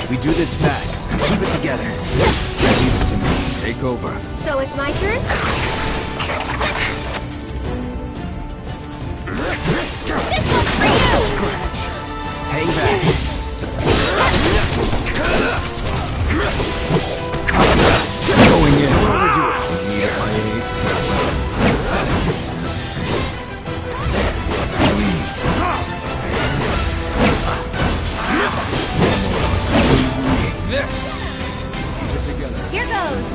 We do this fast. Keep it together. Leave it to me. Take over. So it's my turn? This one's for you! Scratch. Hang back. Going in. Overdo it. Need a my aid. Farewell. This! Keep it together. Here goes!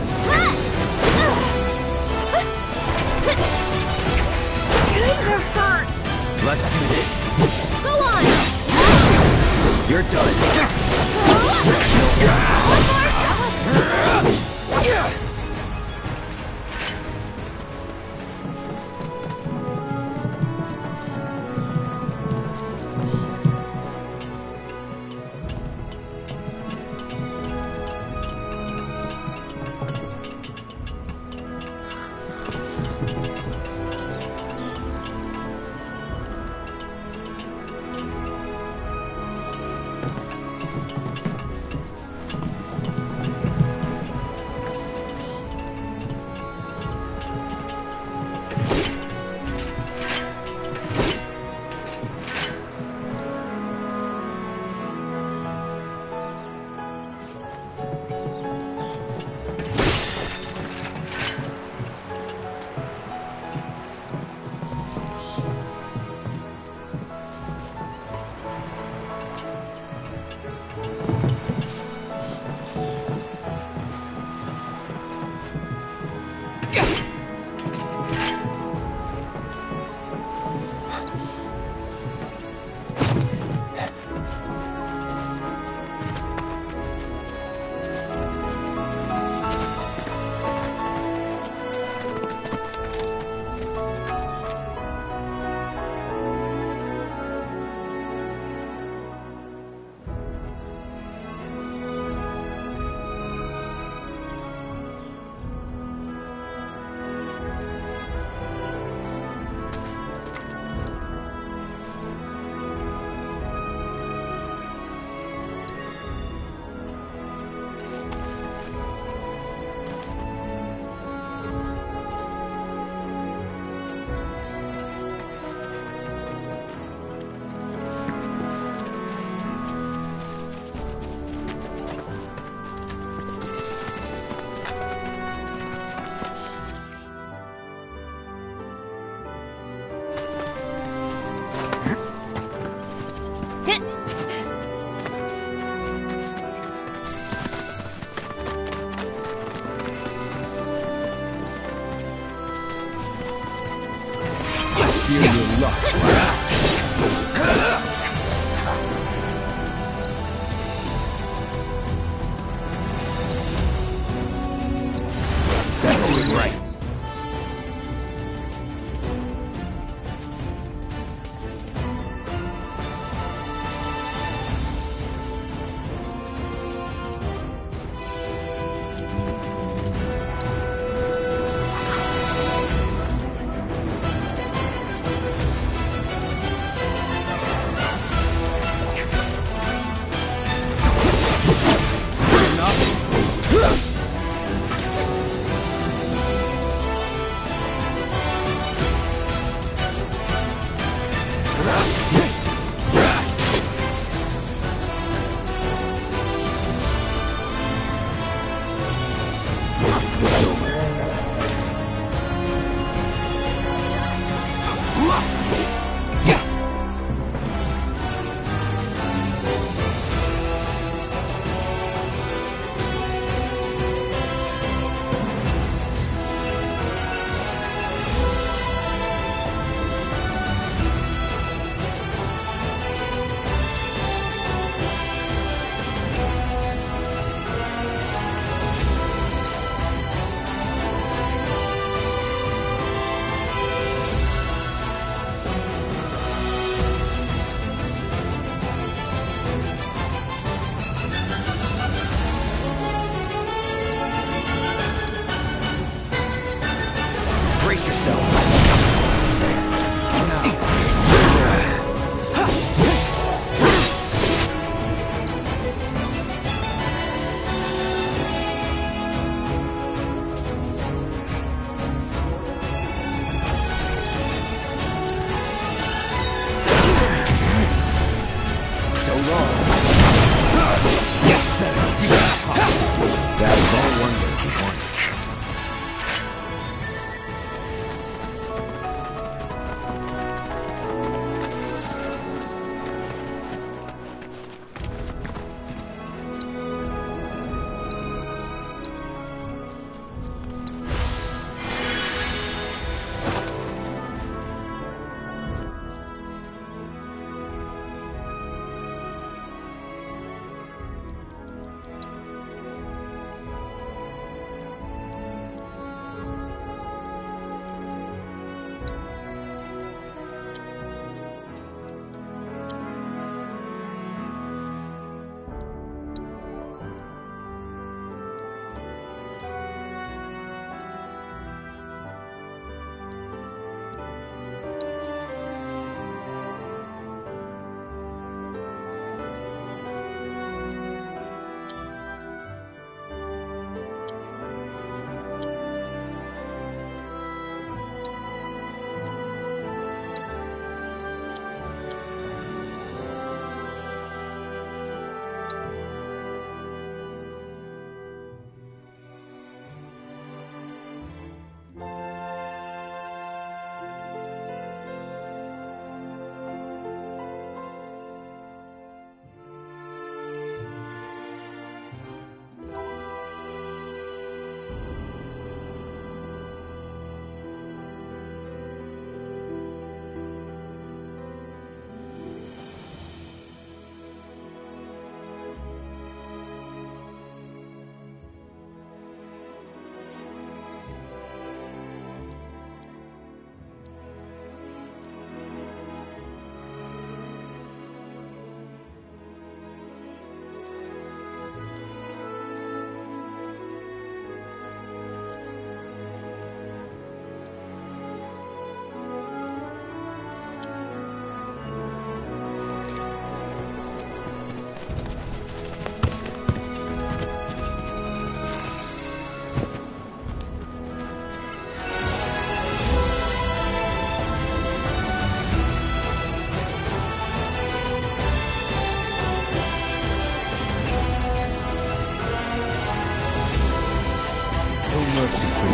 They're hurt! Let's do this. Go on! You're done. One more! Feel your luck. That's doing right.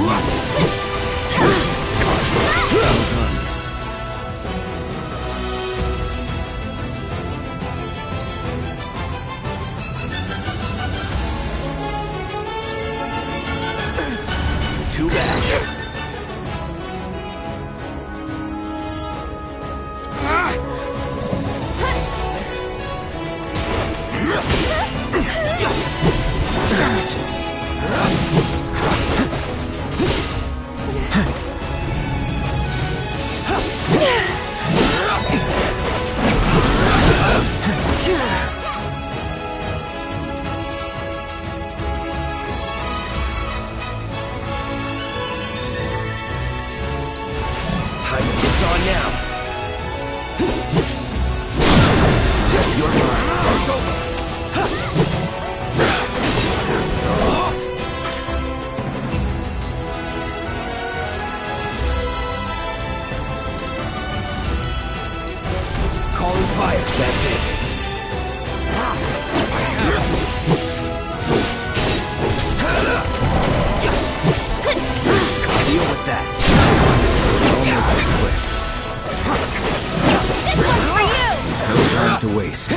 Too bad. It's on now. You're mine. It's over. Calling fire. That's it. Deal with that. This one's for you! No time to waste.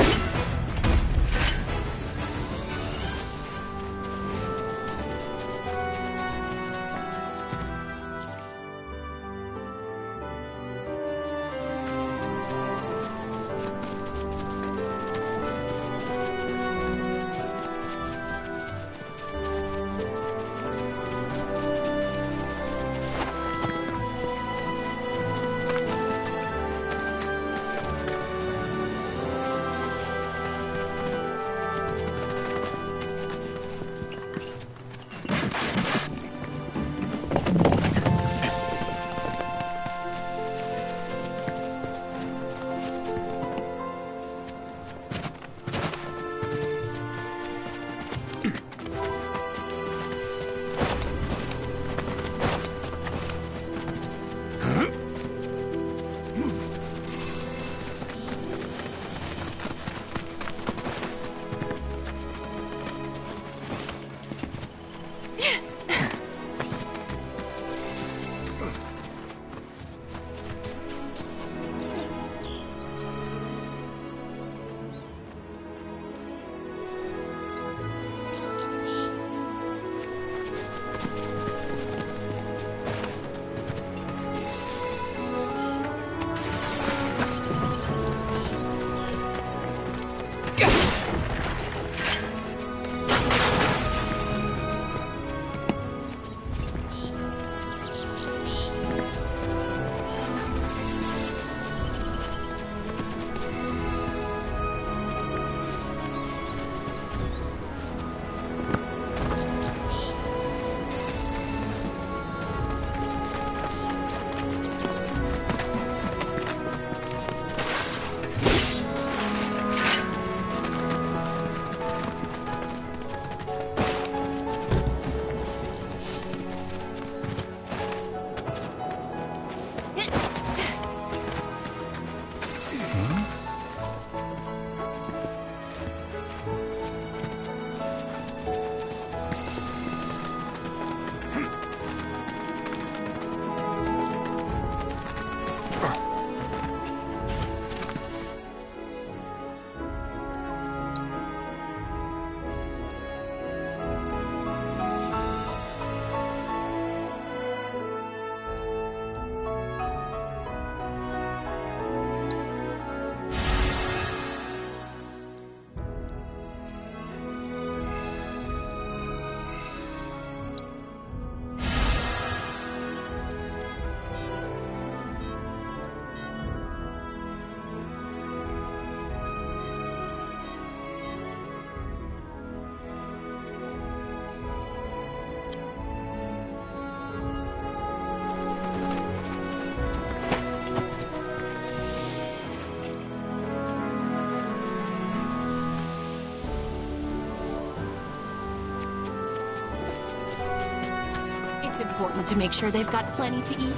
important to make sure they've got plenty to eat.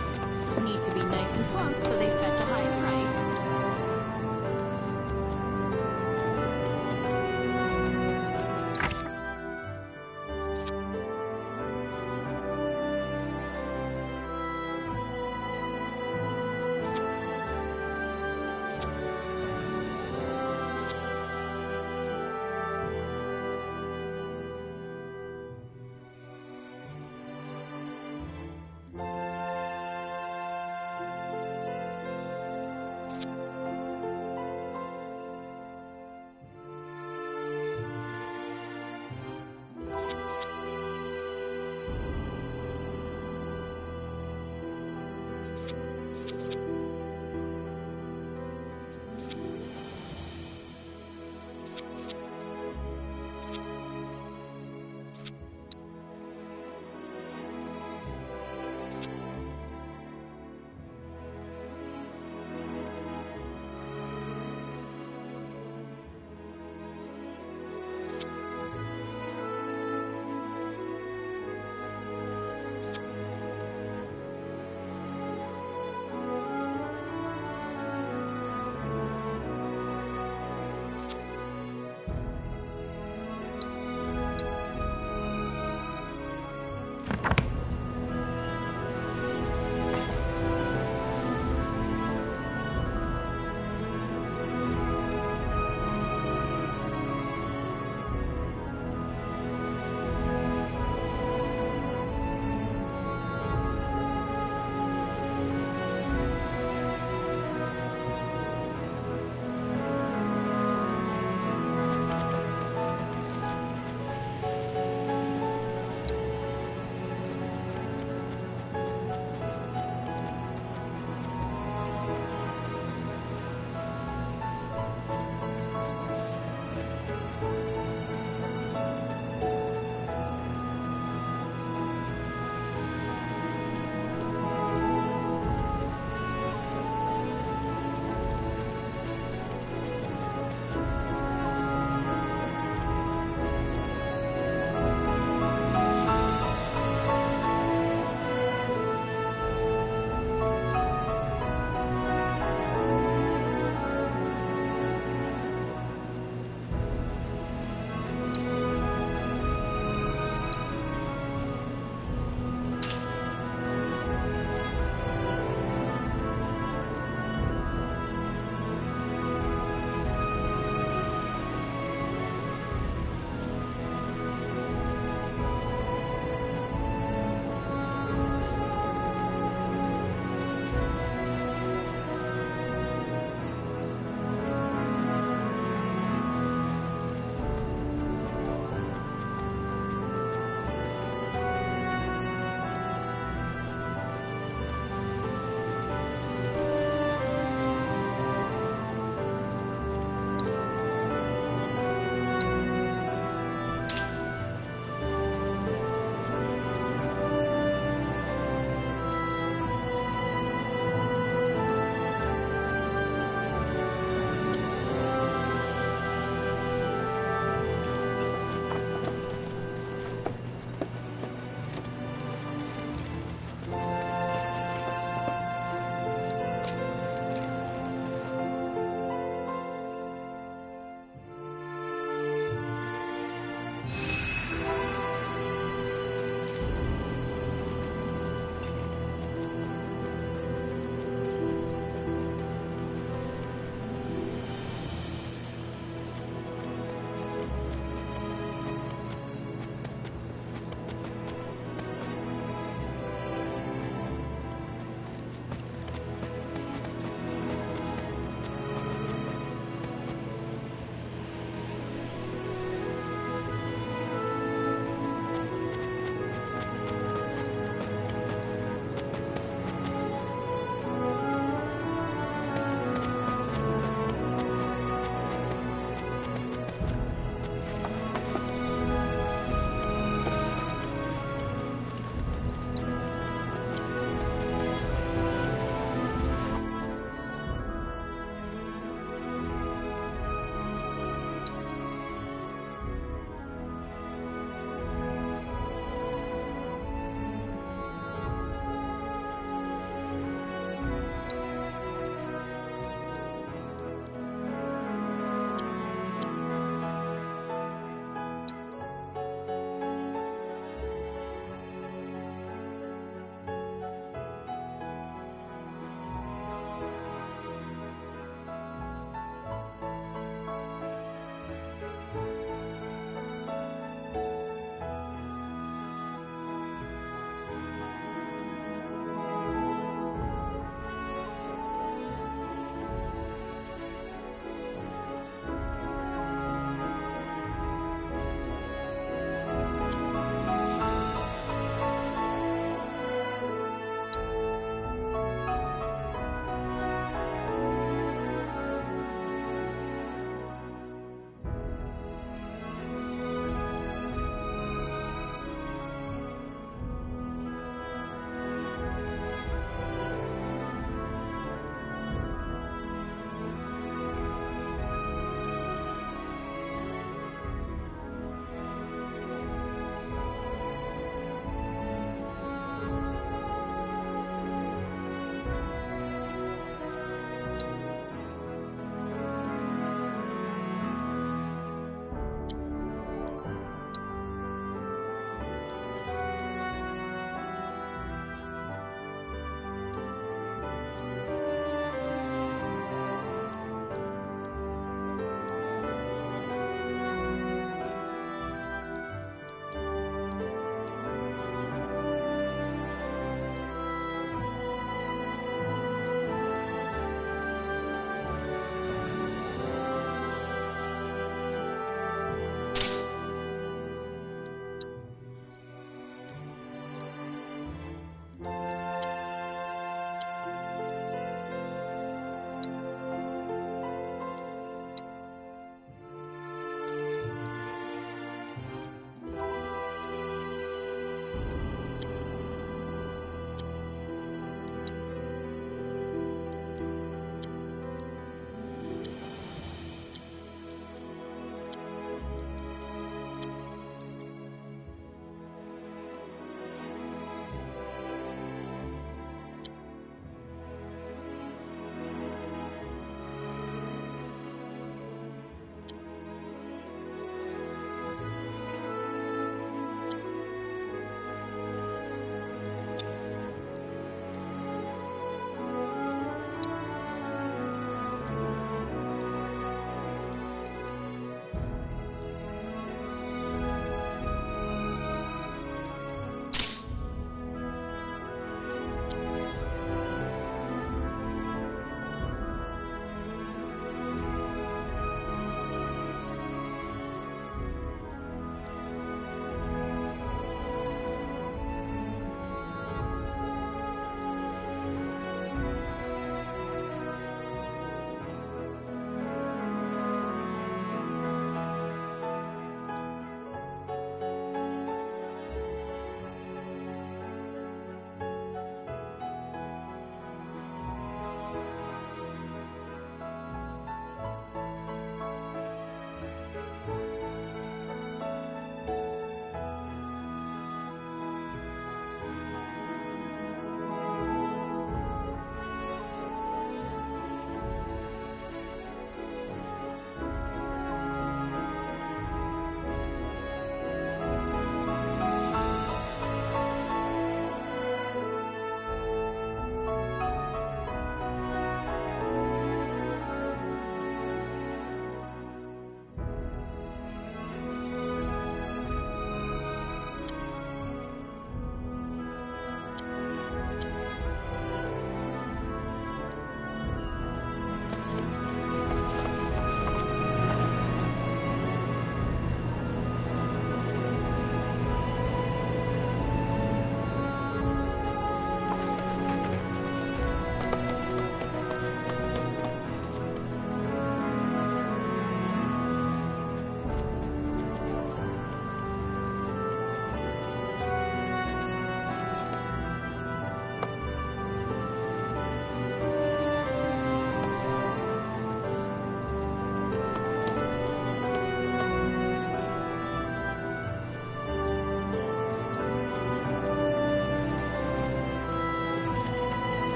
Need to be nice and plump so they fetch a high price.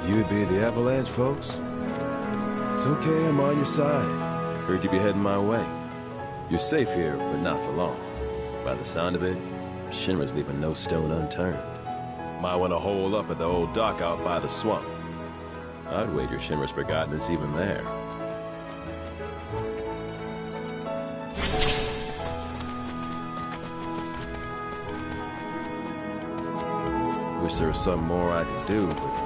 You'd be the Avalanche, folks? It's okay, I'm on your side. Heard you be heading my way. You're safe here, but not for long. By the sound of it, Shinra's leaving no stone unturned. Might want to hole up at the old dock out by the swamp. I'd wager Shinra's forgotten it's even there. Wish there was something more I could do, but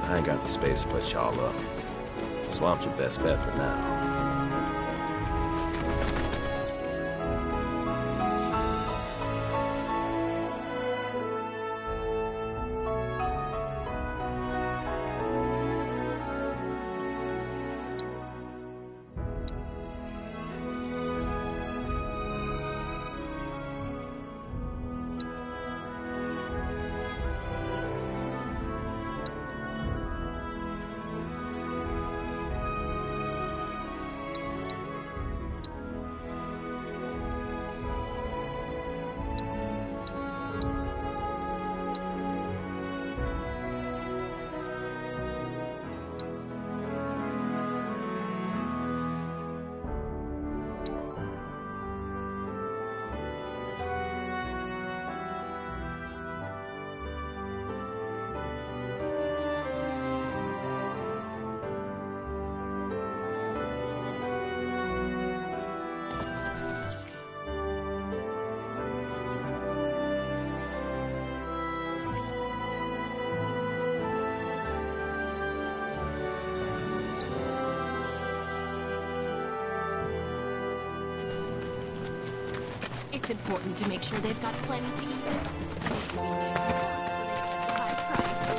I ain't got the space to put y'all up. Swamp's your best bet for now. It's important to make sure they've got plenty to eat. Need to be nice and plump so they fetch a high price.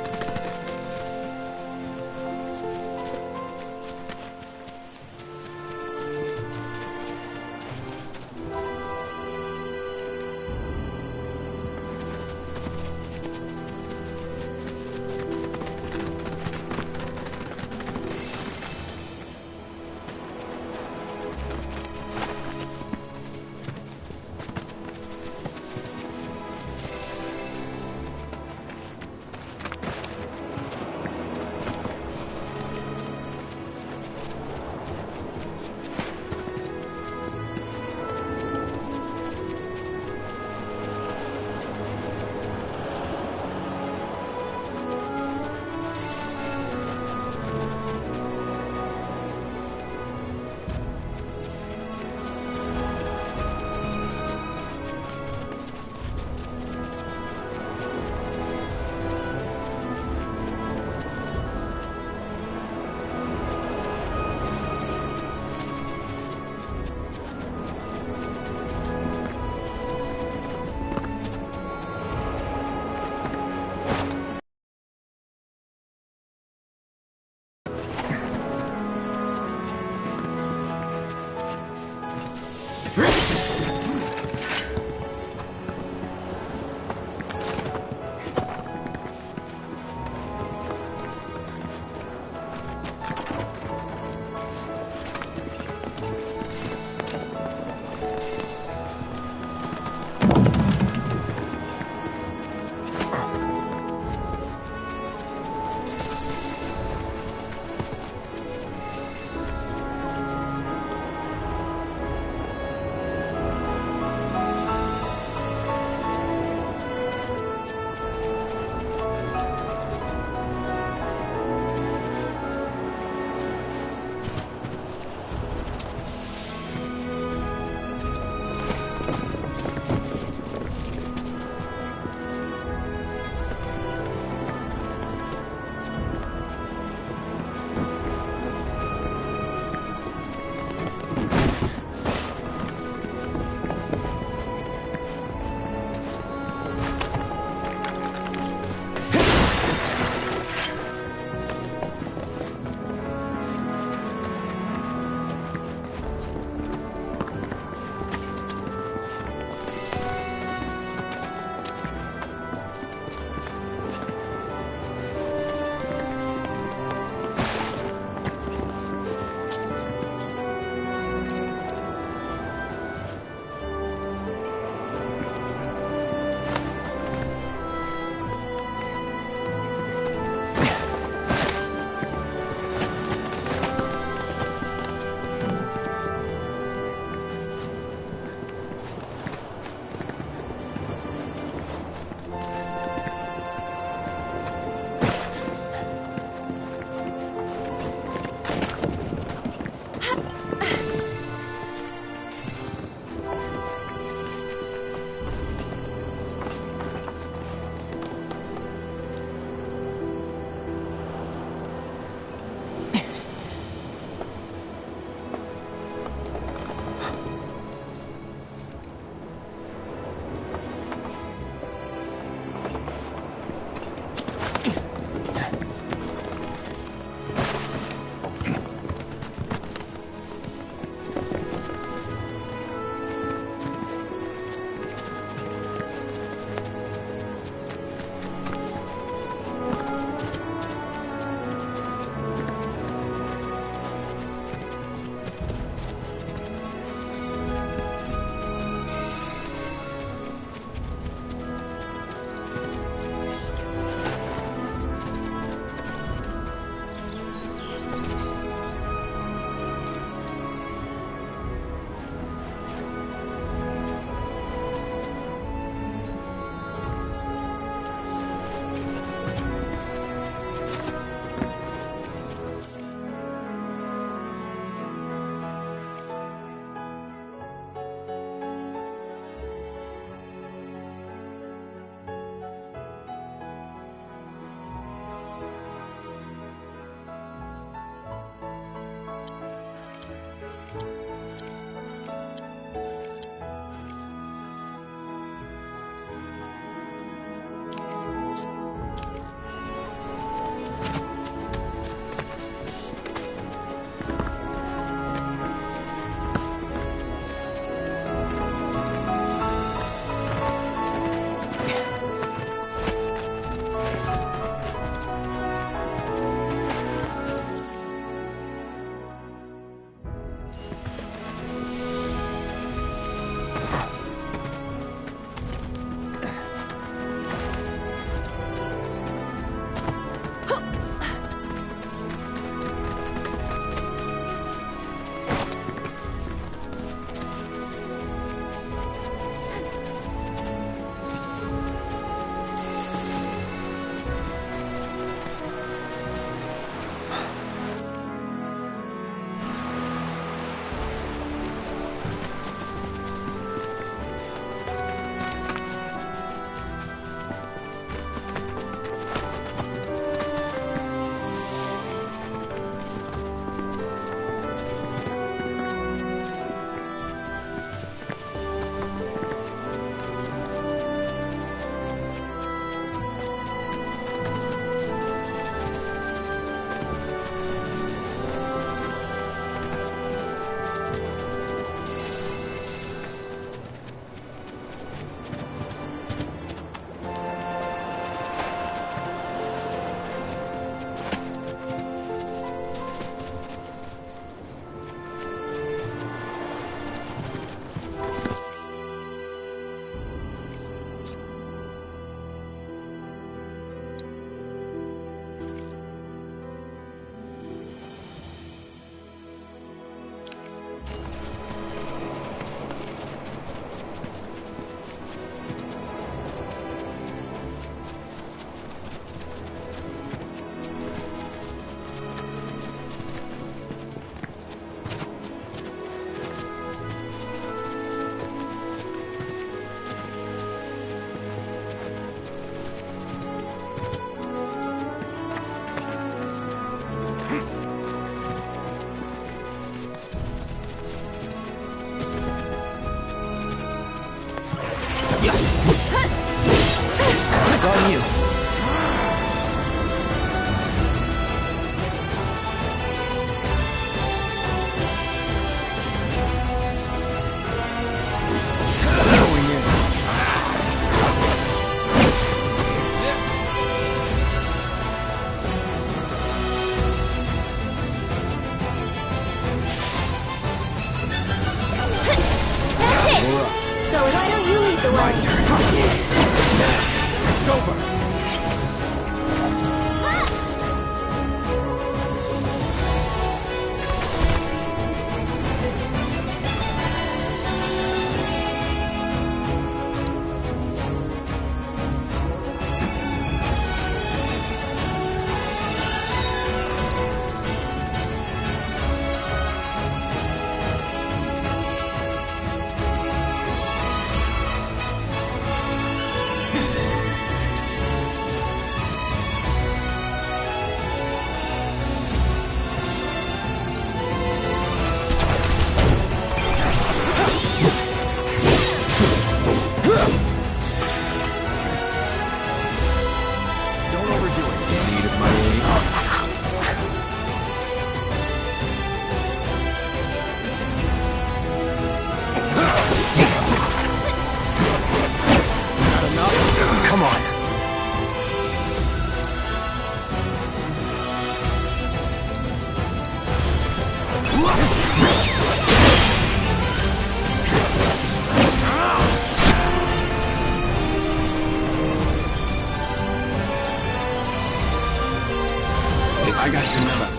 I got your number.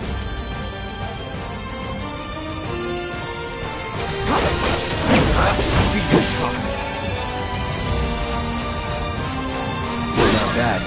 Not bad.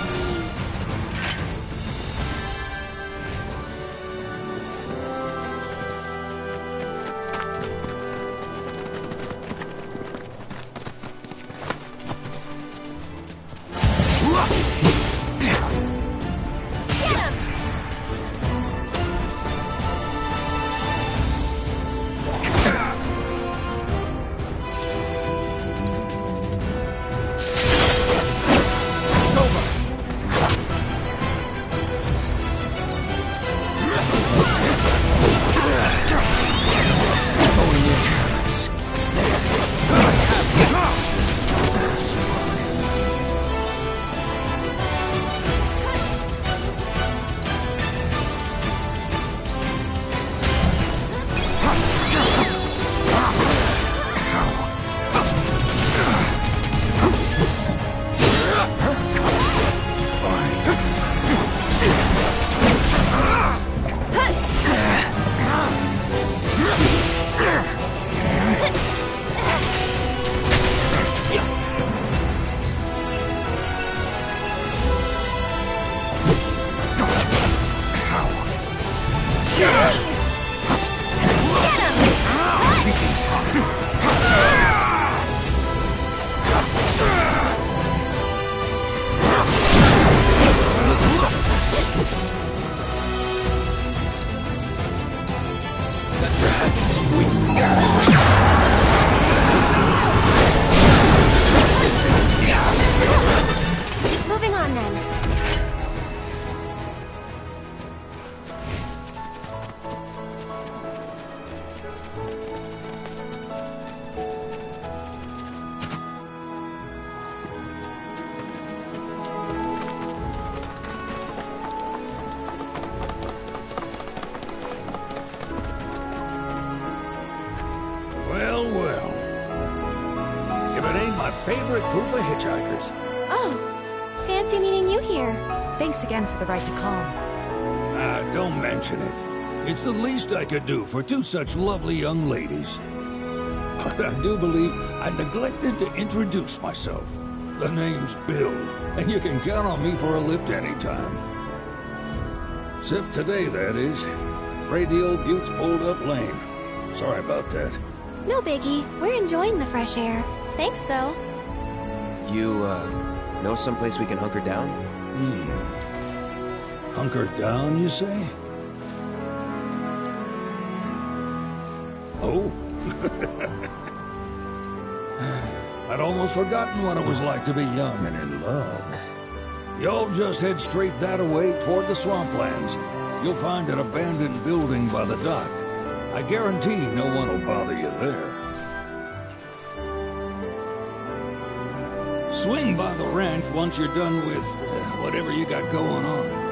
Moving on then. Well, well. If it ain't my favorite group of hitchhikers. Oh, fancy meeting you here. Thanks again for the ride to Calm. Ah, don't mention it. It's the least I could do for two such lovely young ladies. But I do believe I neglected to introduce myself. The name's Bill, and you can count on me for a lift anytime. Except today, that is. Afraid the old Butte's pulled up lame. Sorry about that. No biggie. We're enjoying the fresh air. Thanks, though. You, know someplace we can hunker down? Hunker down, you say? Oh? I'd almost forgotten what it was like to be young and in love. Y'all just head straight that away toward the swamplands. You'll find an abandoned building by the dock. I guarantee no one will bother you there. Swing by the ranch once you're done with whatever you got going on.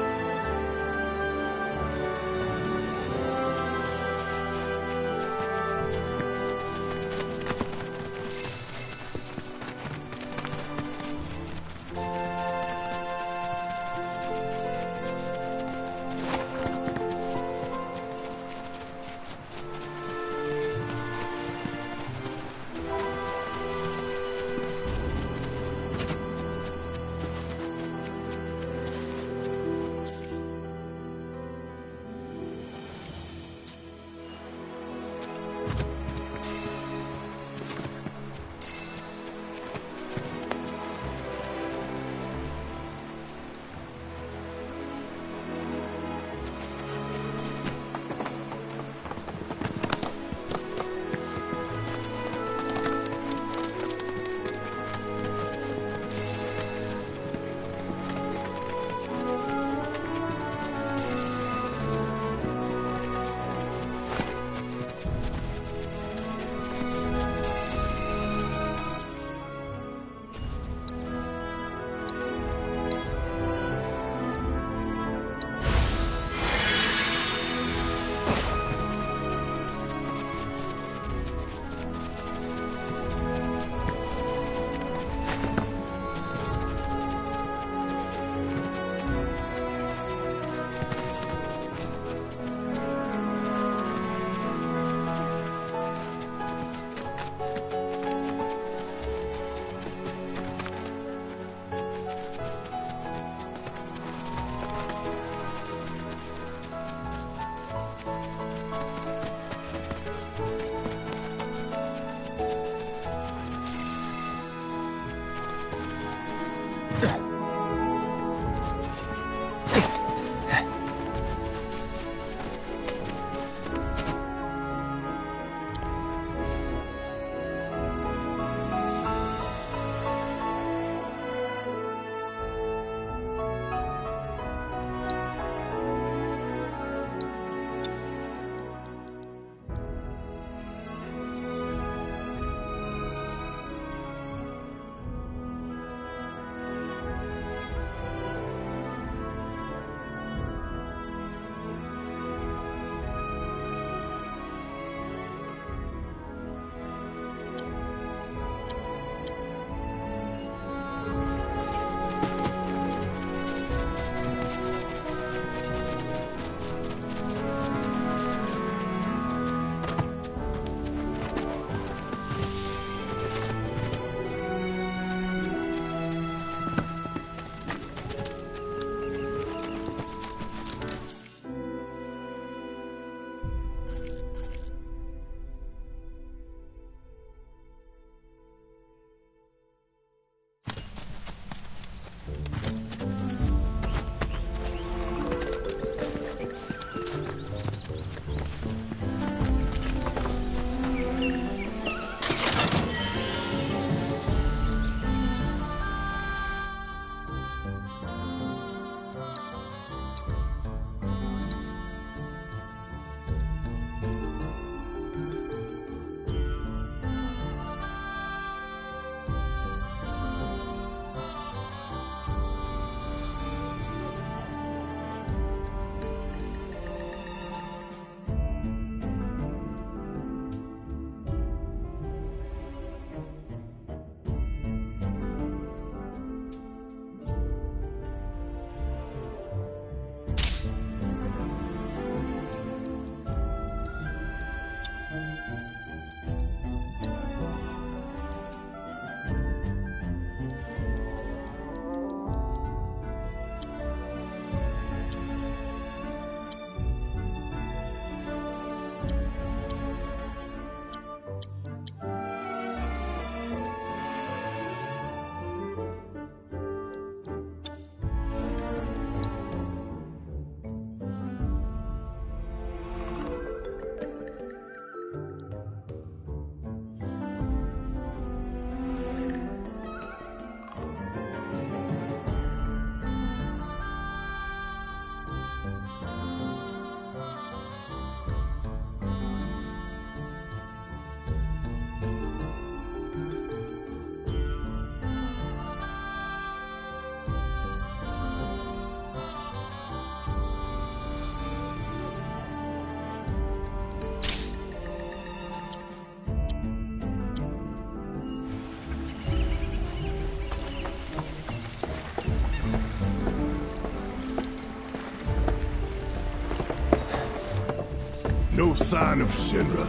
No sign of Shinra.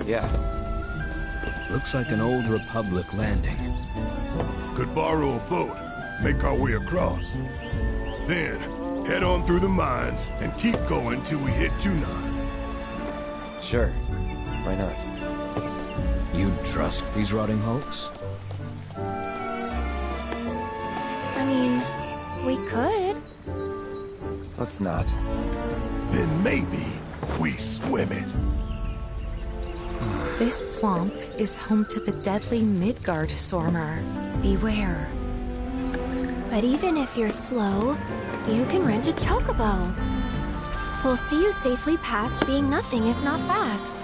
Yeah. Looks like an old Republic landing. Could borrow a boat, make our way across. Then, head on through the mines and keep going till we hit Junon. Sure. Why not? You'd trust these rotting hulks? I mean, we could. Let's not. Then maybe we swim it. This swamp is home to the deadly Midgard Sormer. Beware. But even if you're slow, you can rent a chocobo. We'll see you safely past being nothing if not fast.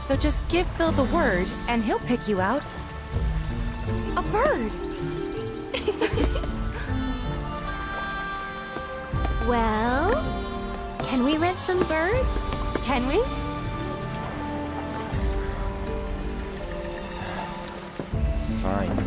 So just give Bill the word, and he'll pick you out. A bird! Well, can we rent some birds? Can we? Fine.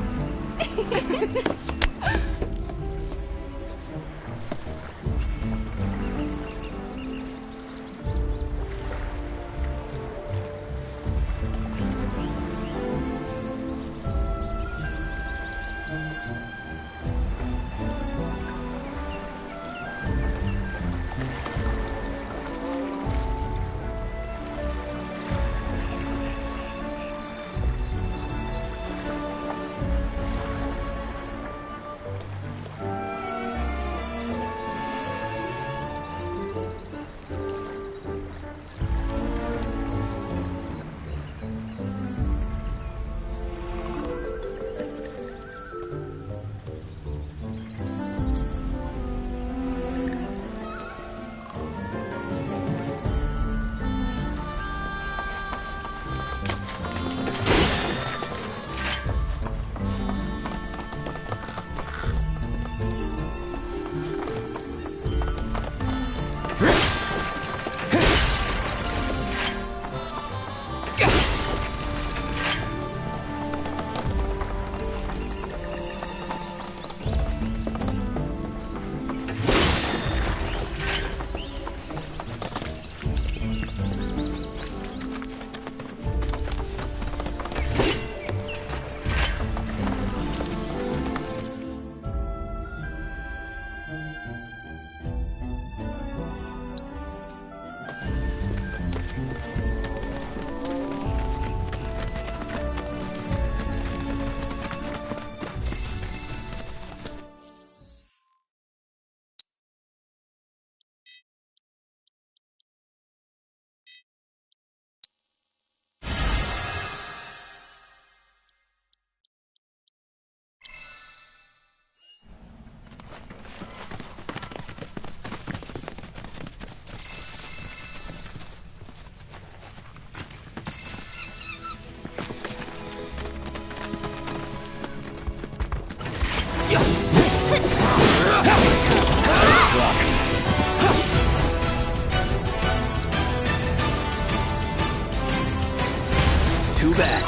Too bad.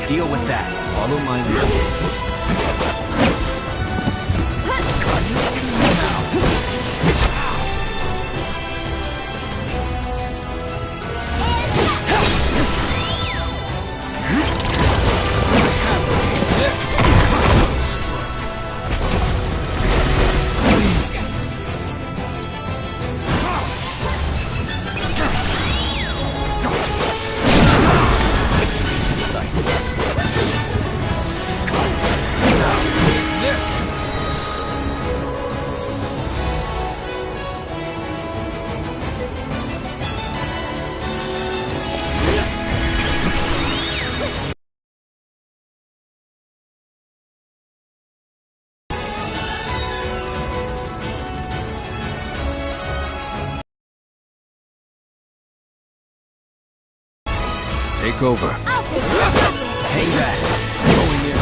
Deal with that. Follow my lead. Take over. I'll take it. Hang back. Going in.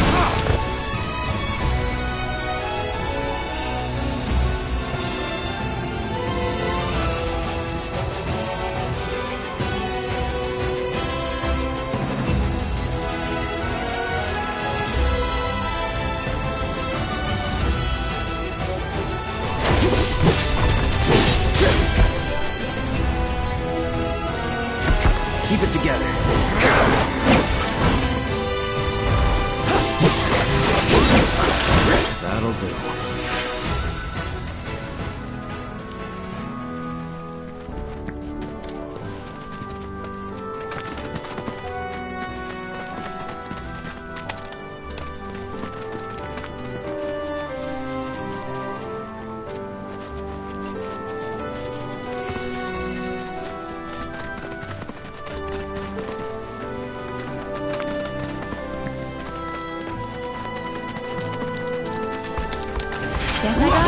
Guess I gotta.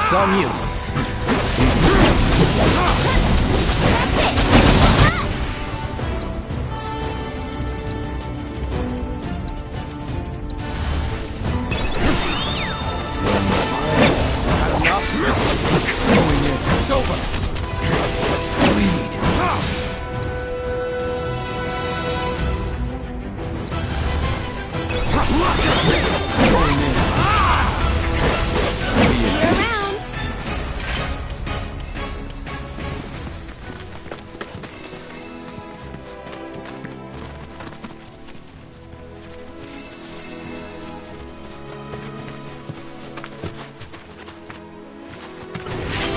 It's on you. It's over. Bleed. Going in. See you around.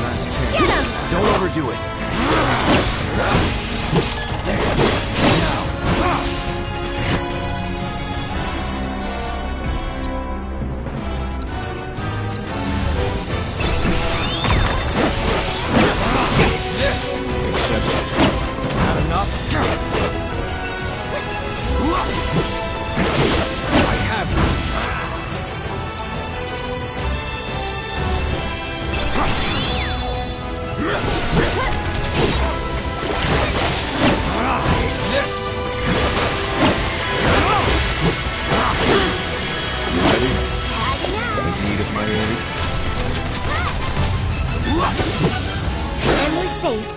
Last chance. Don't overdo it. And we're safe.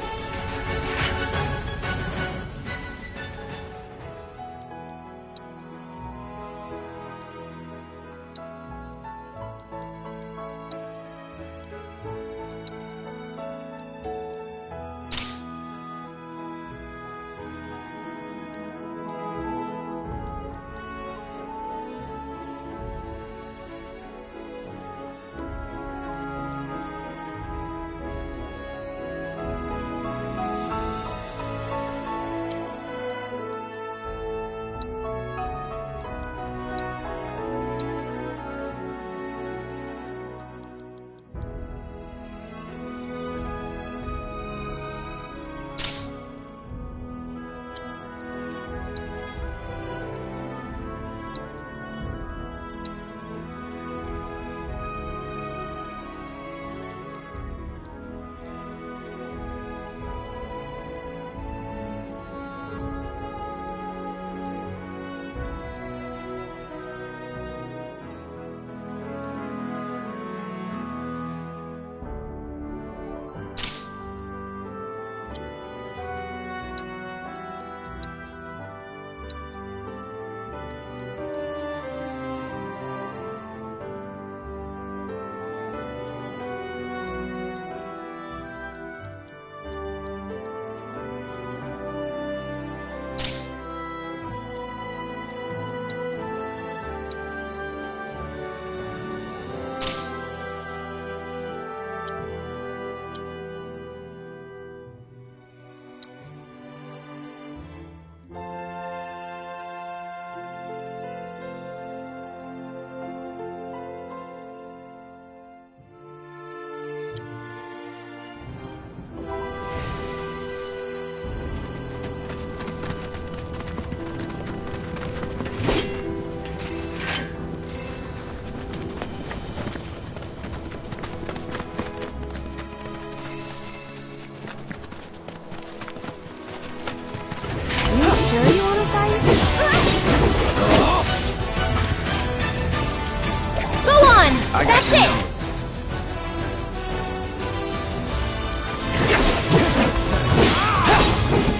That's it!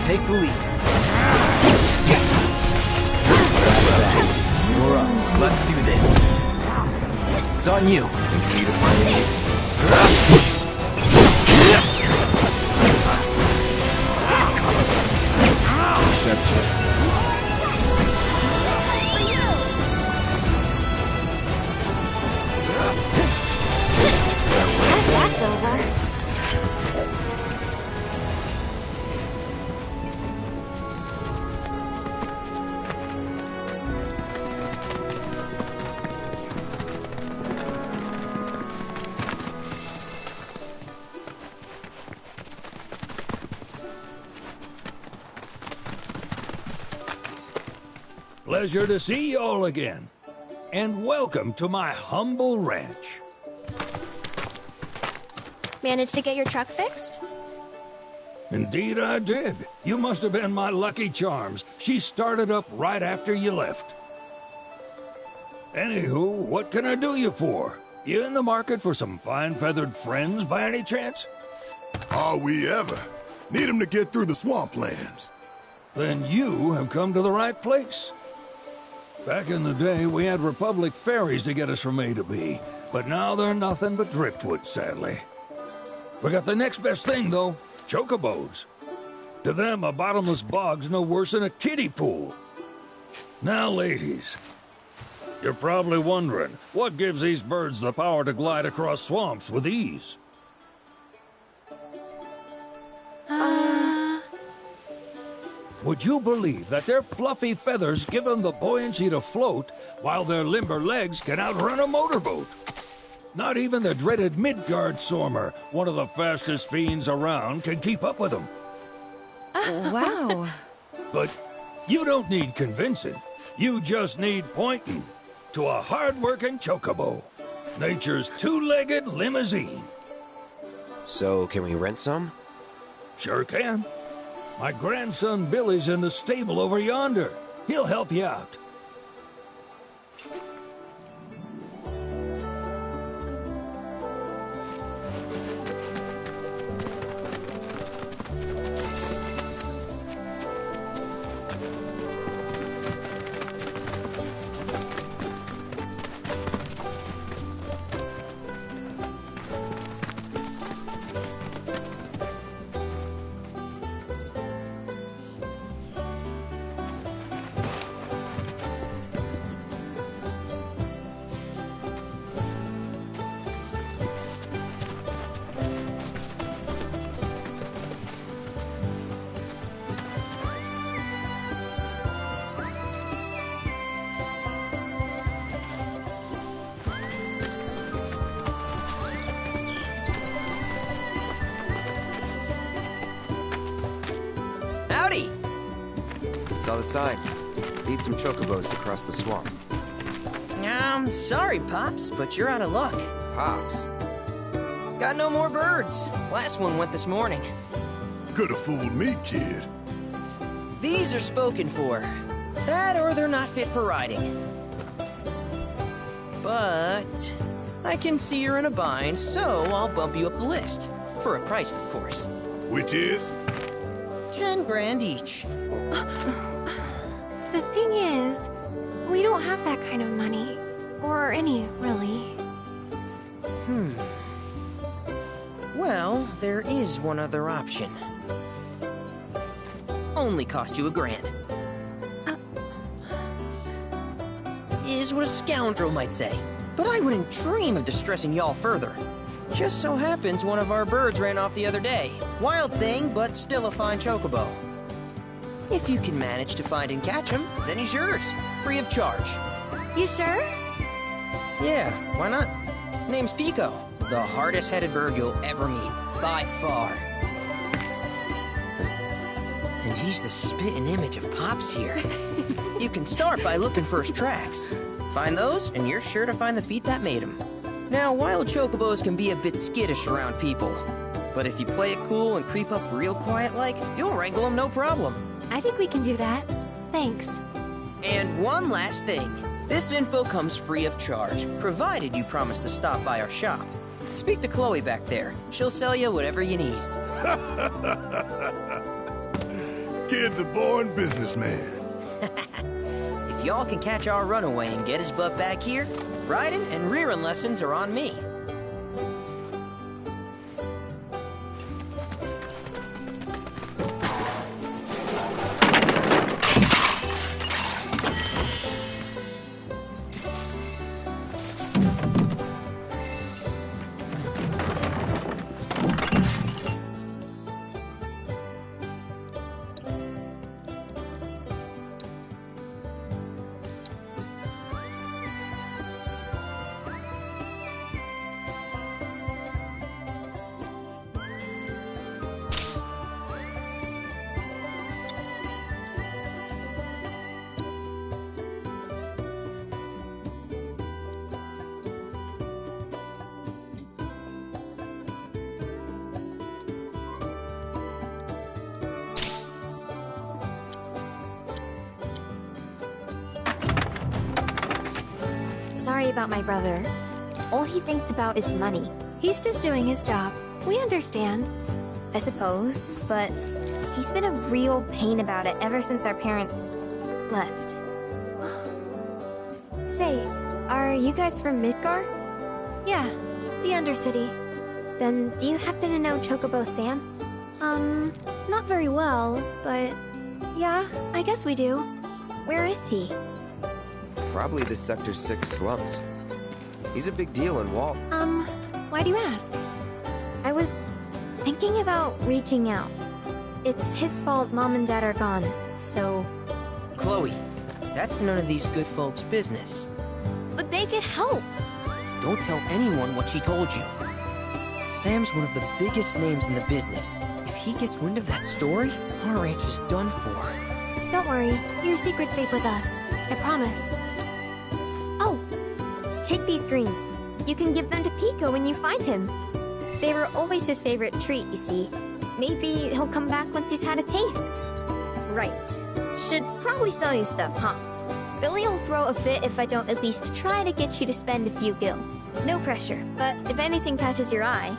Take the lead. You're up. Let's do this. It's on you. Accepted. That's over. Pleasure to see you all again. and welcome to my humble ranch. Managed to get your truck fixed? Indeed I did. You must have been my lucky charms. She started up right after you left. Anywho, what can I do you for? You in the market for some fine-feathered friends by any chance? Are we ever? Need 'em to get through the swamplands. Then you have come to the right place. Back in the day, we had Republic ferries to get us from A to B, but now they're nothing but driftwood, sadly. We got the next best thing, though, chocobos. To them, a bottomless bog's no worse than a kiddie pool. Now, ladies, you're probably wondering, what gives these birds the power to glide across swamps with ease? Would you believe that their fluffy feathers give them the buoyancy to float, while their limber legs can outrun a motorboat? Not even the dreaded Midgard Sormer, one of the fastest fiends around, can keep up with them. Wow. But you don't need convincing. You just need pointing to a hard-working chocobo. Nature's two-legged limousine. So, can we rent some? Sure can. My grandson Billy's in the stable over yonder. He'll help you out. Howdy! Saw the sign. Need some chocobos to cross the swamp. I'm sorry, Pops, but you're out of luck. Pops. Got no more birds. Last one went this morning. Could've fooled me, kid. These are spoken for. That or they're not fit for riding. But I can see you're in a bind, so I'll bump you up the list. For a price, of course. Which is? 10 grand each. The thing is, we don't have that kind of money. Or any, really. Well, there is one other option. Only cost you $1,000. Is what a scoundrel might say. But I wouldn't dream of distressing y'all further. Just so happens one of our birds ran off the other day. Wild thing, but still a fine chocobo. If you can manage to find and catch him, then he's yours. Free of charge. You sure? Yeah, why not? Name's Pico. The hardest-headed bird you'll ever meet. By far. And he's the spitting image of Pops here. You can start by looking for his tracks. Find those, and you're sure to find the feet that made him. Now, wild chocobos can be a bit skittish around people. But if you play it cool and creep up real quiet-like, you'll wrangle them no problem. I think we can do that. Thanks. And one last thing. This info comes free of charge, provided you promise to stop by our shop. Speak to Chloe back there. She'll sell you whatever you need. Kid's a born businessman. If y'all can catch our runaway and get his butt back here, riding and rearing lessons are on me. sorry about my brother. All he thinks about is money. He's just doing his job. We understand. I suppose, but he's been a real pain about it ever since our parents left. Say, are you guys from Midgar? Yeah, the Undercity. Then do you happen to know Chocobo Sam? Not very well, but yeah, I guess we do. Where is he? Probably the Sector 6 slums. He's a big deal in Walt. Why do you ask? I was thinking about reaching out. It's his fault Mom and Dad are gone, so... Chloe, that's none of these good folks' business. But they could help. Don't tell anyone what she told you. Sam's one of the biggest names in the business. If he gets wind of that story, our ranch is done for. Don't worry, your secret's safe with us. I promise. Oh, take these greens. You can give them to Pico when you find him. They were always his favorite treat, you see. Maybe he'll come back once he's had a taste. Right. Should probably sell you stuff, huh? Billy will throw a fit if I don't at least try to get you to spend a few gil. No pressure, but if anything catches your eye.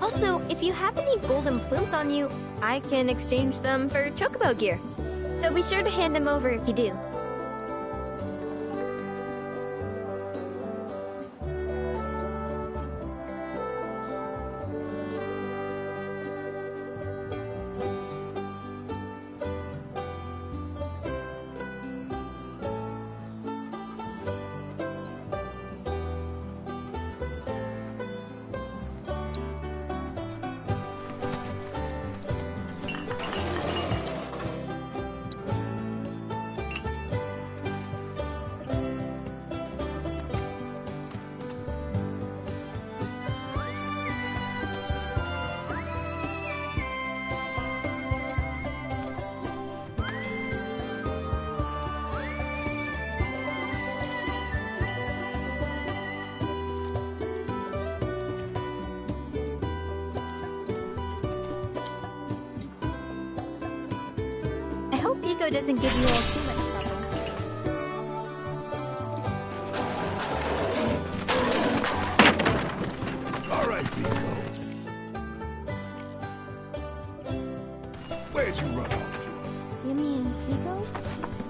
Also, if you have any golden plumes on you, I can exchange them for Chocobo gear. So be sure to hand them over if you do. Pico doesn't give you all too much trouble. All right, Pico. Where'd you run off to? You mean Pico?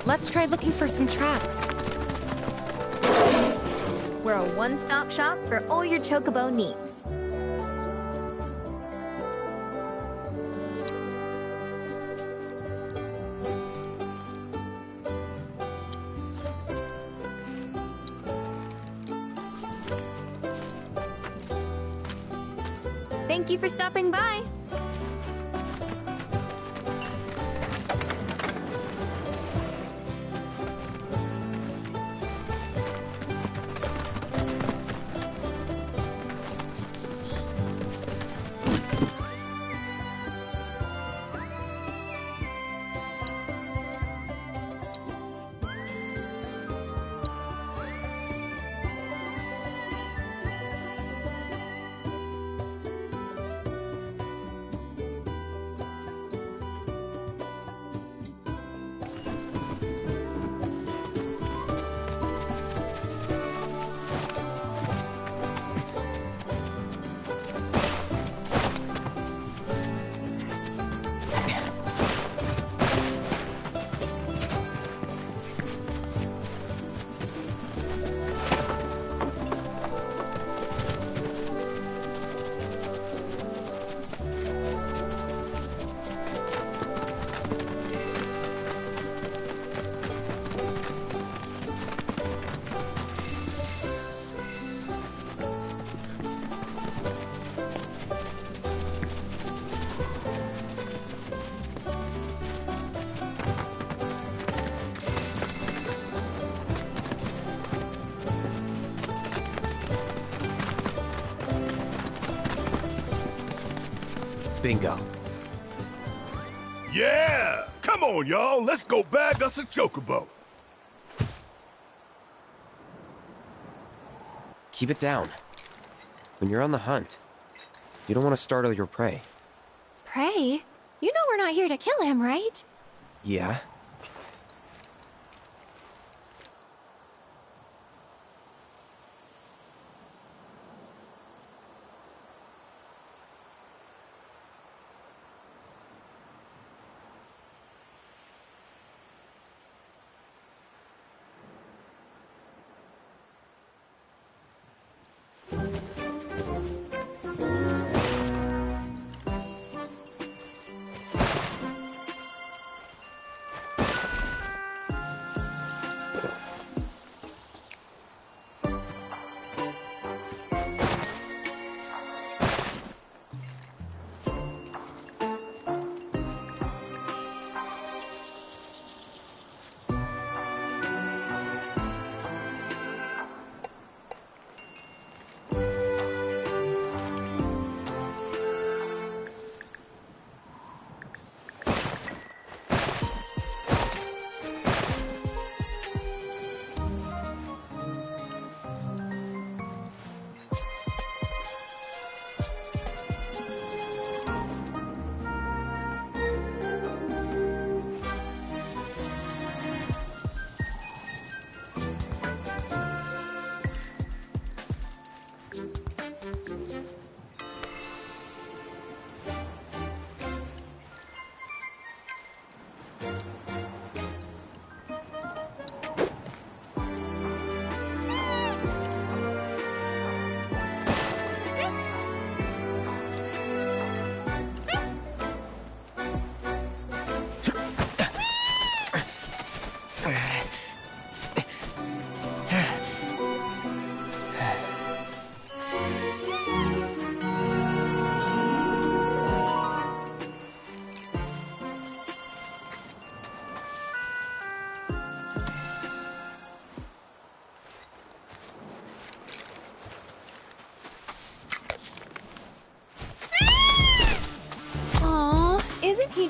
Let's try looking for some tracks. We're a one-stop shop for all your Chocobo needs. Thank you for stopping by. Bingo. Yeah! Come on, y'all. Let's go bag us a chocobo. Keep it down. When you're on the hunt, you don't want to startle your prey. Prey? You know we're not here to kill him, right?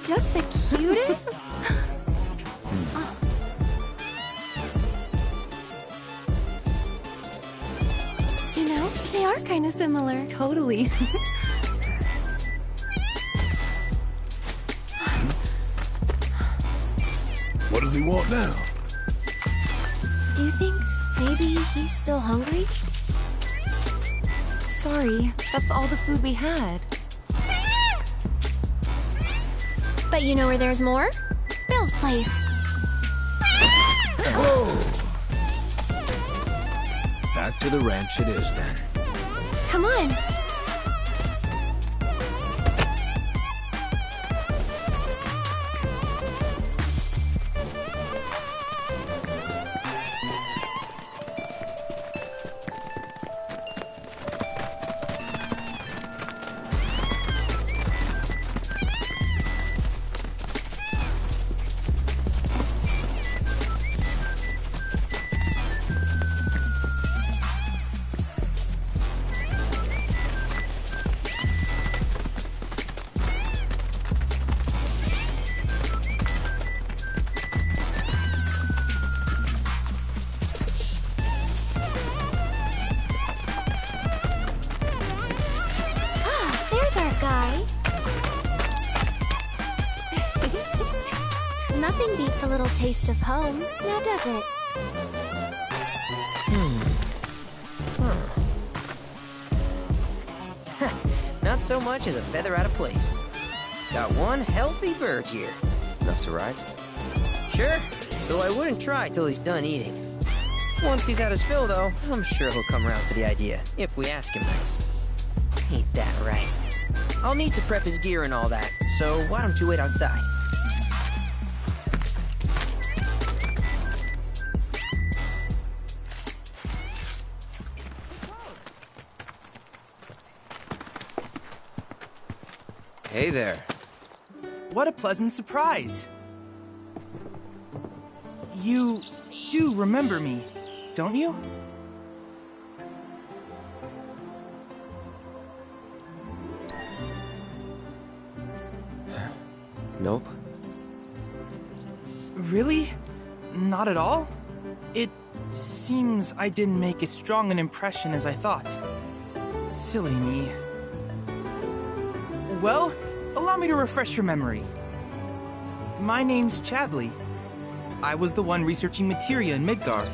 just the cutest? You know, they are kind of similar. Totally. What does he want now? Do you think maybe he's still hungry? Sorry, that's all the food we had. But you know where there's more? Bill's place. Back to the ranch it is then. Come on. There's our guy. Nothing beats a little taste of home, now does it? Not so much as a feather out of place. Got one healthy bird here. Enough to ride? Sure, though I wouldn't try till he's done eating. Once he's had his fill, though, I'm sure he'll come around to the idea, if we ask him nice. Ain't that right? I'll need to prep his gear and all that, so why don't you wait outside? Hey there. What a pleasant surprise. You do remember me, don't you? Nope. Really? Not at all? It seems I didn't make as strong an impression as I thought. Silly me. Well, allow me to refresh your memory. My name's Chadley. I was the one researching materia in Midgar.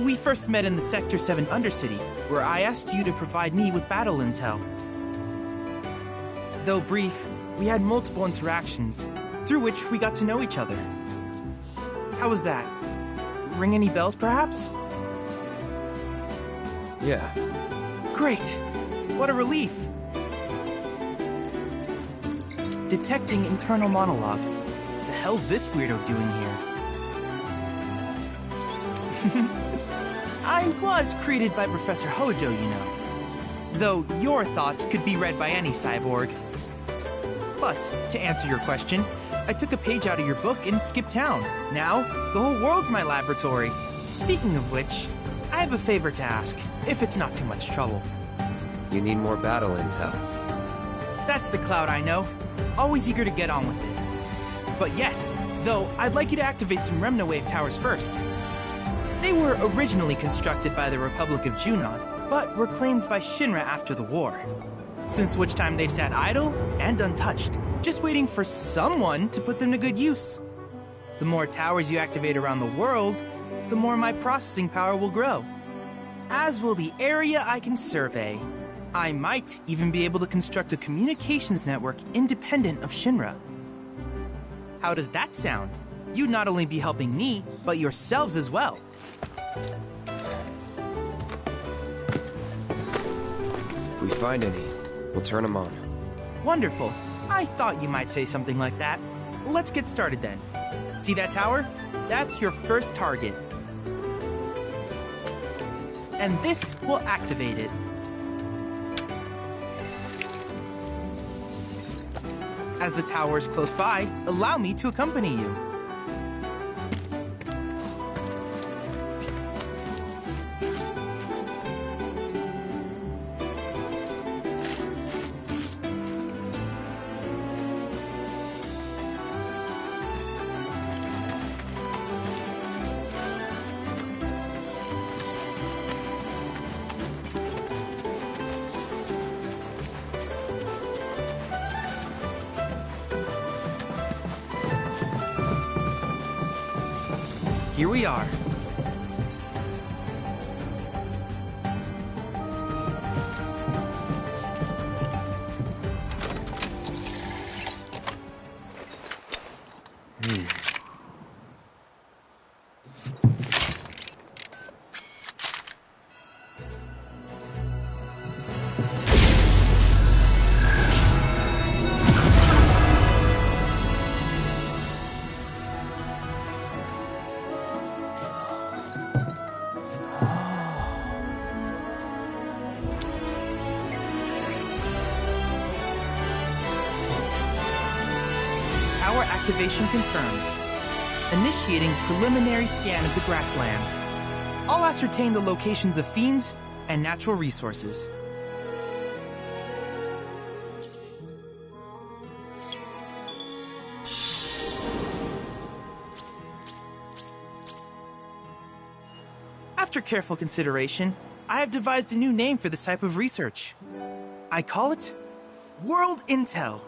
We first met in the Sector 7 Undercity, where I asked you to provide me with battle intel. Though brief, we had multiple interactions, through which we got to know each other. How was that? Ring any bells, perhaps? Yeah. Great! What a relief! Detecting internal monologue. The hell's this weirdo doing here? I was created by Professor Hojo, you know. Though your thoughts could be read by any cyborg. But, to answer your question, I took a page out of your book and skipped town. Now, the whole world's my laboratory. Speaking of which, I have a favor to ask, if it's not too much trouble. You need more battle intel. That's the Cloud I know. Always eager to get on with it. But yes, though, I'd like you to activate some Remnawave towers first. They were originally constructed by the Republic of Junon, but were claimed by Shinra after the war. Since which time they've sat idle and untouched, just waiting for someone to put them to good use. The more towers you activate around the world, the more my processing power will grow. As will the area I can survey. I might even be able to construct a communications network independent of Shinra. How does that sound? You'd not only be helping me, but yourselves as well. If we find any, we'll turn them on. Wonderful. I thought you might say something like that. Let's get started then. See that tower? That's your first target. And this will activate it. As the tower is close by, allow me to accompany you. here we are. Tower activation confirmed. Initiating preliminary scan of the grasslands. I'll ascertain the locations of fiends and natural resources. After careful consideration, I have devised a new name for this type of research. I call it World Intel.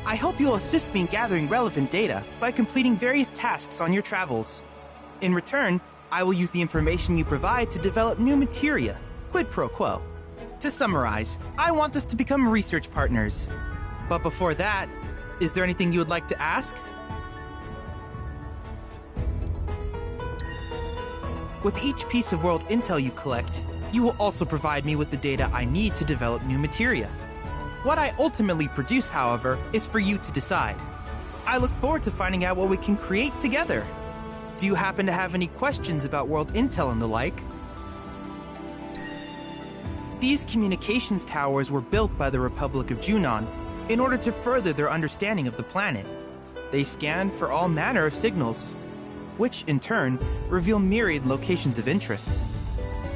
I hope you'll assist me in gathering relevant data by completing various tasks on your travels. In return, I will use the information you provide to develop new materia, quid pro quo. To summarize, I want us to become research partners. But before that, is there anything you would like to ask? With each piece of world intel you collect, you will also provide me with the data I need to develop new materia. What I ultimately produce, however, is for you to decide. I look forward to finding out what we can create together. Do you happen to have any questions about world intel and the like? These communications towers were built by the Republic of Junon in order to further their understanding of the planet. They scan for all manner of signals, which in turn reveal myriad locations of interest,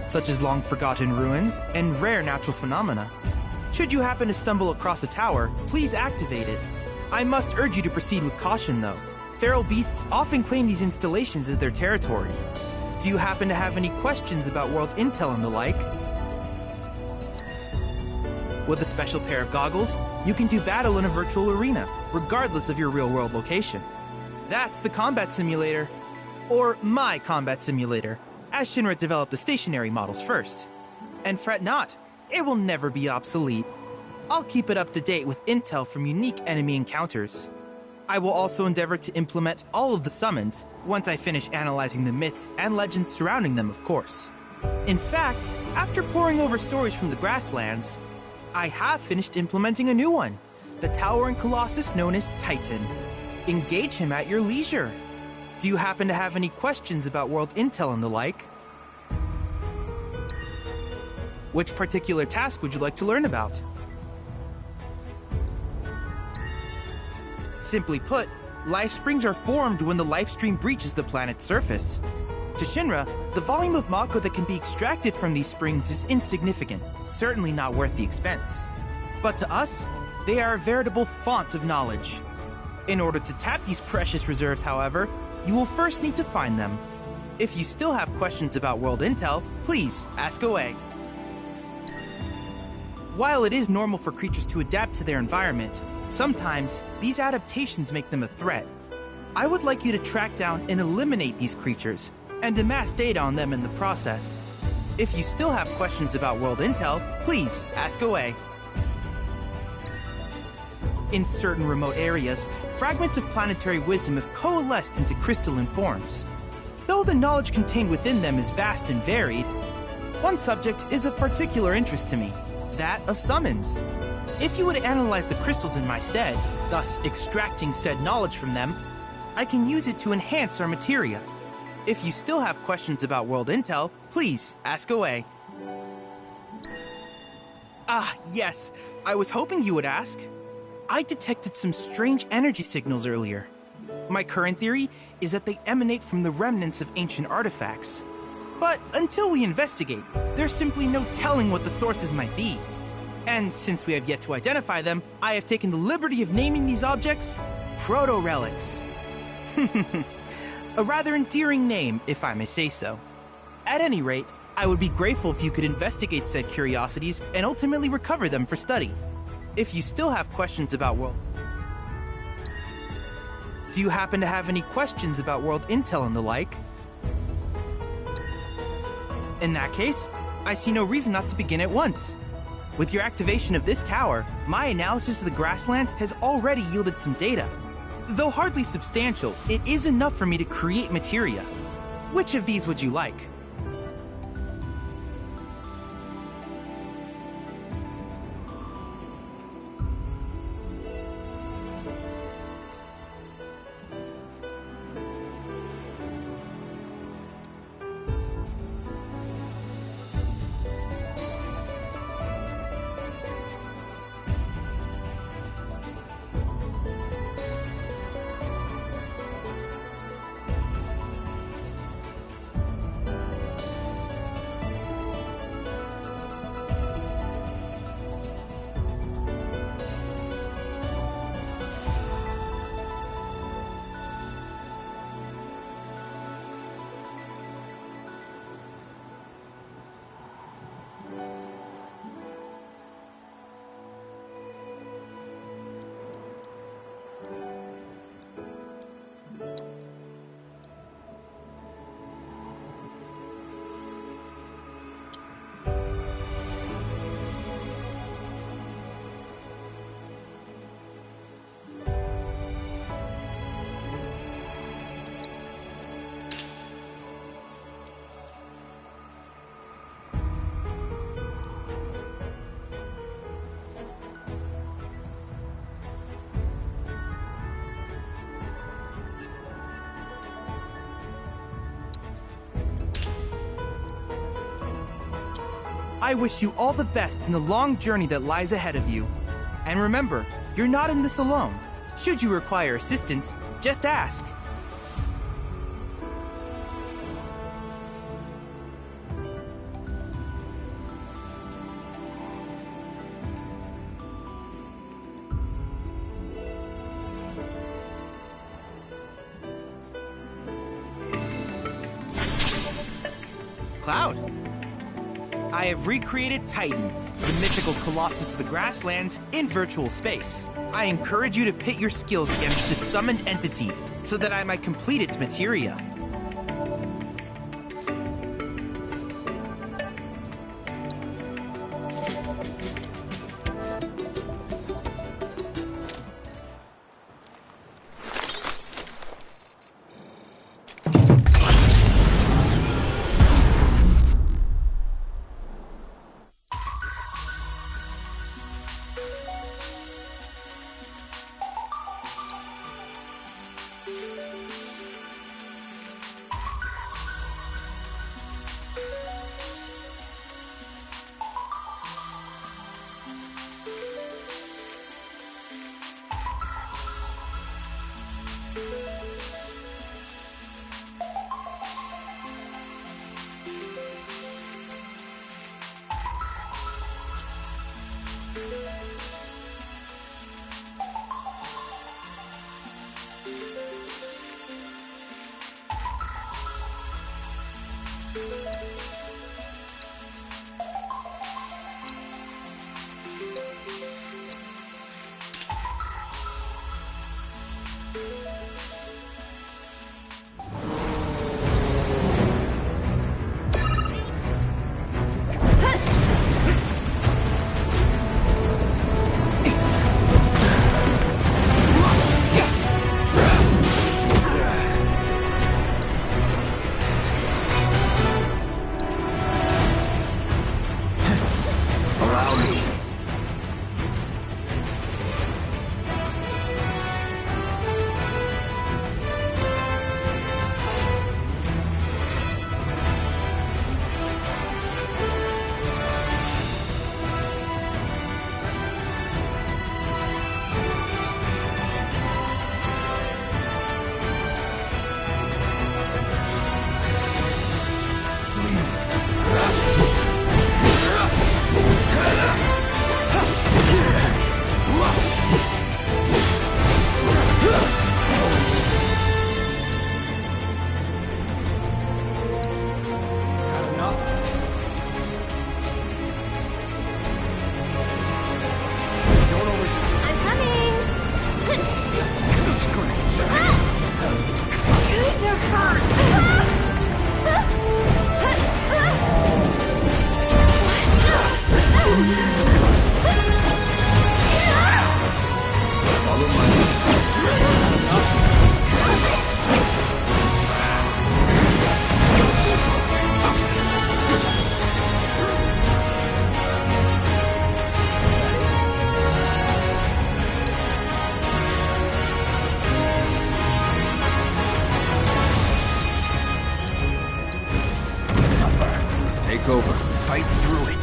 such as long-forgotten ruins and rare natural phenomena. Should you happen to stumble across a tower, please activate it. I must urge you to proceed with caution, though. Feral beasts often claim these installations as their territory. Do you happen to have any questions about world intel and the like? With a special pair of goggles, you can do battle in a virtual arena, regardless of your real-world location. That's the combat simulator. Or my combat simulator, as Shinra developed the stationary models first. And fret not, it will never be obsolete. I'll keep it up to date with intel from unique enemy encounters. I will also endeavor to implement all of the summons once I finish analyzing the myths and legends surrounding them, of course. In fact, after poring over stories from the grasslands, I have finished implementing a new one, the towering colossus known as Titan. Engage him at your leisure. Do you happen to have any questions about world intel and the like? Which particular task would you like to learn about? Simply put, life springs are formed when the life stream breaches the planet's surface. To Shinra, the volume of Mako that can be extracted from these springs is insignificant, certainly not worth the expense. But to us, they are a veritable font of knowledge. In order to tap these precious reserves, however, you will first need to find them. If you still have questions about world intel, please ask away. While it is normal for creatures to adapt to their environment, sometimes these adaptations make them a threat. I would like you to track down and eliminate these creatures, and amass data on them in the process. If you still have questions about world intel, please ask away. In certain remote areas, fragments of planetary wisdom have coalesced into crystalline forms. Though the knowledge contained within them is vast and varied, one subject is of particular interest to me. That of summons. If you would analyze the crystals in my stead, thus extracting said knowledge from them, I can use it to enhance our materia. If you still have questions about world intel, please ask away. Ah, yes, I was hoping you would ask. I detected some strange energy signals earlier. My current theory is that they emanate from the remnants of ancient artifacts. But until we investigate, there's simply no telling what the sources might be. And since we have yet to identify them, I have taken the liberty of naming these objects Proto-relics. A rather endearing name, if I may say so. At any rate, I would be grateful if you could investigate said curiosities and ultimately recover them for study. If you still have questions about world... Do you happen to have any questions about world intel and the like? In that case, I see no reason not to begin at once. With your activation of this tower, my analysis of the grasslands has already yielded some data. Though hardly substantial, it is enough for me to create materia. Which of these would you like? I wish you all the best in the long journey that lies ahead of you. And remember, you're not in this alone. Should you require assistance, just ask. Cloud. I have recreated Titan, the mythical colossus of the grasslands, in virtual space. I encourage you to pit your skills against this summoned entity so that I might complete its materia. over. Fight through it.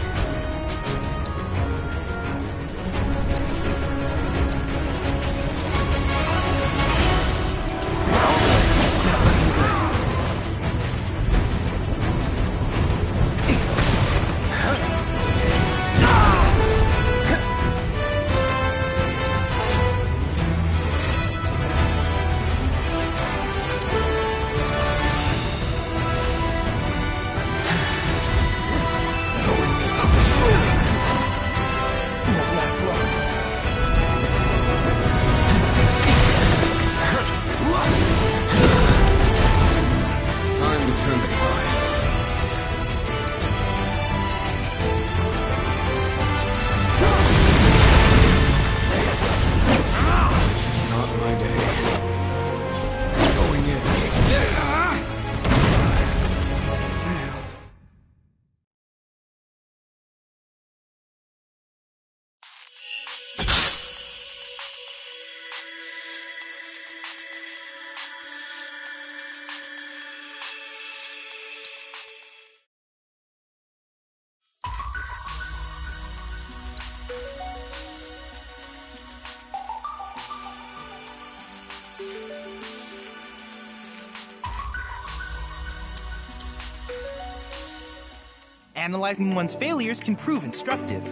Analyzing one's failures can prove instructive.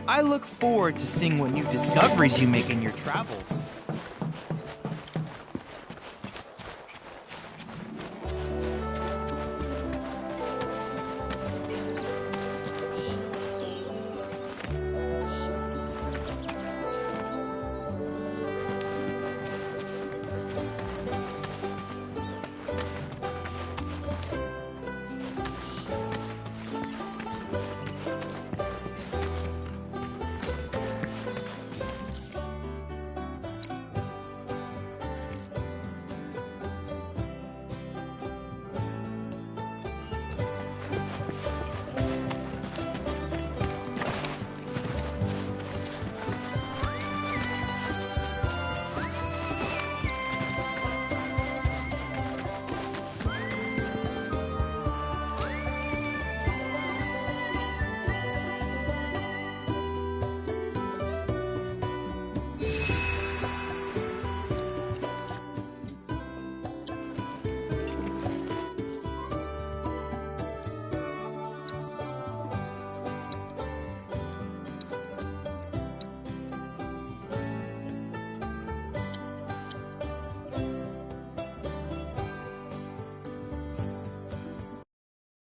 I look forward to seeing what new discoveries you make in your travels.